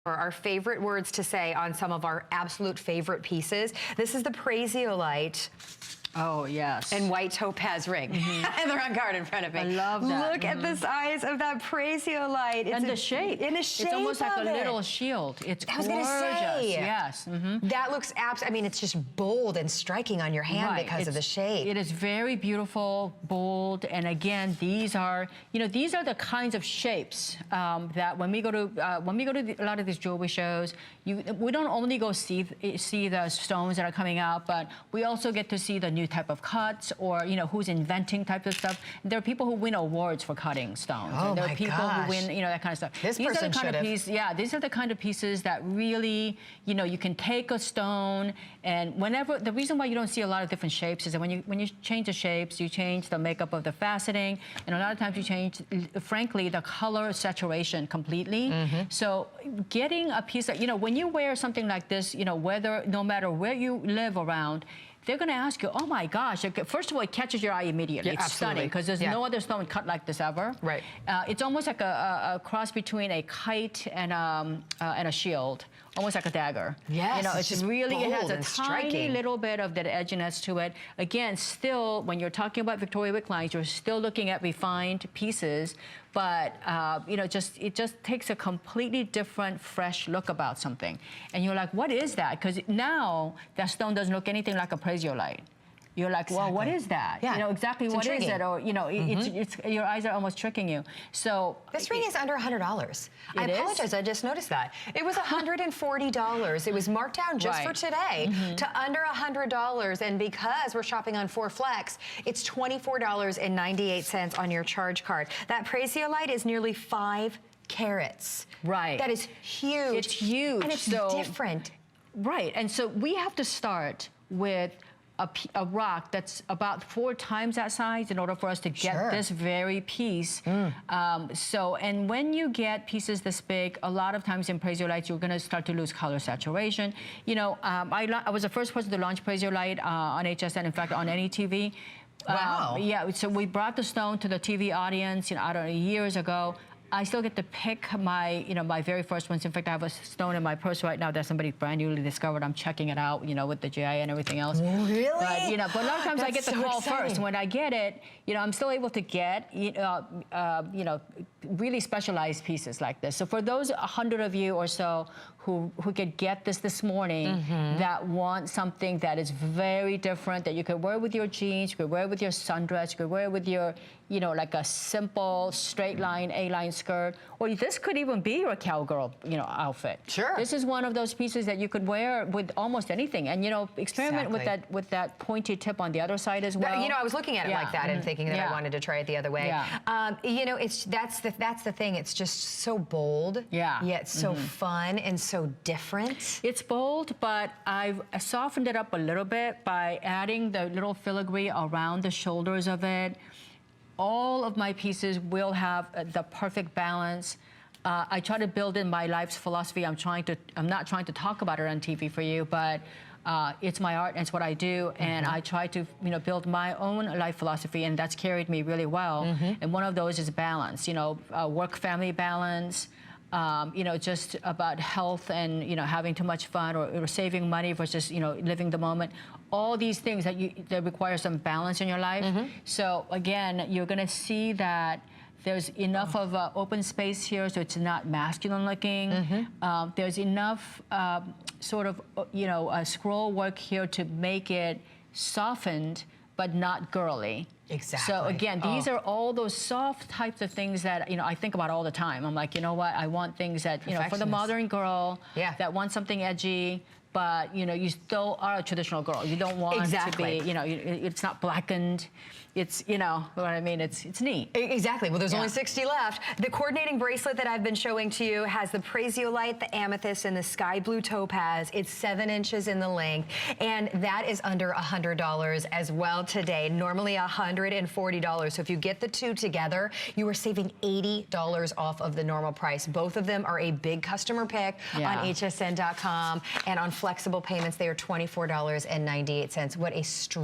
Our favorite words to say on some of our absolute favorite pieces. This is the Prasiolite. Oh, yes. And white topaz ring. And the round card in front of me. I love that. Look at the size of that Prasiolite. And the shape. In the shape It's almost like a it. little shield. It's gorgeous. I was gonna say. Yes. That looks I mean, it's just bold and striking on your hand because of the shape. It is very beautiful, bold, and again, these are, these are the kinds of shapes that when we go to a lot of these jewelry shows, we don't only go see the stones that are coming out, but we also get to see the new type of cuts, or who's inventing type of stuff. There are people who win awards for cutting stones. Oh, and there my are people gosh. who win, that kind of stuff. This person should have. These are the kind of pieces that really, you can take a stone, and the reason why you don't see a lot of different shapes is that when you change the shapes, you change the makeup of the faceting, and a lot of times you change, frankly, the color saturation completely. So getting a piece of, when you wear something like this, no matter where you live around, they're going to ask you, oh my gosh, first of all, it catches your eye immediately. It's stunning, because there's no other stone cut like this ever. Right. It's almost like a cross between a kite and a shield, almost like a dagger. Yes, it's just really, it has a tiny little bit of that edginess to it. Again, still, when you're talking about Victoria Wieck lines, you're still looking at refined pieces, but it just takes a completely different, fresh look about something. And you're like, what is that? Because now that stone doesn't look anything like a Prasiolite. You're like, well, what is that? Yeah. Exactly what is it? Or, it's your eyes are almost tricking you. So this ring is under $100. I apologize, I just noticed that. It was $140. It was marked down just for today to under $100. And because we're shopping on 4Flex, it's $24.98 on your charge card. That Prasiolite is nearly 5 carats. Right. That is huge. It's huge. And it's different. Right. And so we have to start with a rock that's about 4 times that size in order for us to get this very piece. And when you get pieces this big, a lot of times in Prasiolite, you're gonna start to lose color saturation. I was the first person to launch Prasiolite on HSN, in fact, on any TV. Wow. So we brought the stone to the TV audience, I don't know, years ago. I still get to pick my, my very first ones. In fact, I have a stone in my purse right now that somebody brand newly discovered. I'm checking it out, with the GI and everything else. Really? But a lot of times I get the call first. When I get it, I'm still able to get, really specialized pieces like this. So for those 100 of you or so who could get this morning, that want something that is very different, that you could wear with your jeans, you could wear with your sundress, you could wear with your, like a simple straight line, A-line skirt, or this could even be your cowgirl, outfit. Sure. This is one of those pieces that you could wear with almost anything, and experiment with that pointy tip on the other side as well. I was looking at it like that and thinking that I wanted to try it the other way. That's the thing. It's just so bold, yet so fun and so different. It's bold, but I've softened it up a little bit by adding the little filigree around the shoulders of it. All of my pieces will have the perfect balance. I try to build in my life's philosophy. I'm not trying to talk about it on TV for you, but it's my art and it's what I do, and I try to build my own life philosophy, and that's carried me really well. And one of those is balance, work-family balance, just about health and having too much fun, or saving money versus living the moment. All these things that require some balance in your life. So again, you're going to see that there's enough of open space here, so it's not masculine looking. There's enough sort of scroll work here to make it softened, but not girly. Exactly. So again, these are all those soft types of things that I think about all the time. I'm like, what? I want things that for the modern girl that wants something edgy, but you still are a traditional girl. You don't want to be, it's not blackened. It's, what I mean, it's neat. Exactly. Well, there's only 60 left. The coordinating bracelet that I've been showing to you has the Prasiolite, the Amethyst, and the sky blue topaz. It's 7 inches in the length, and that is under $100 as well today. Normally $140. So if you get the two together, you are saving $80 off of the normal price. Both of them are a big customer pick on hsn.com, and on flexible payments, they are $24.98. What a strike.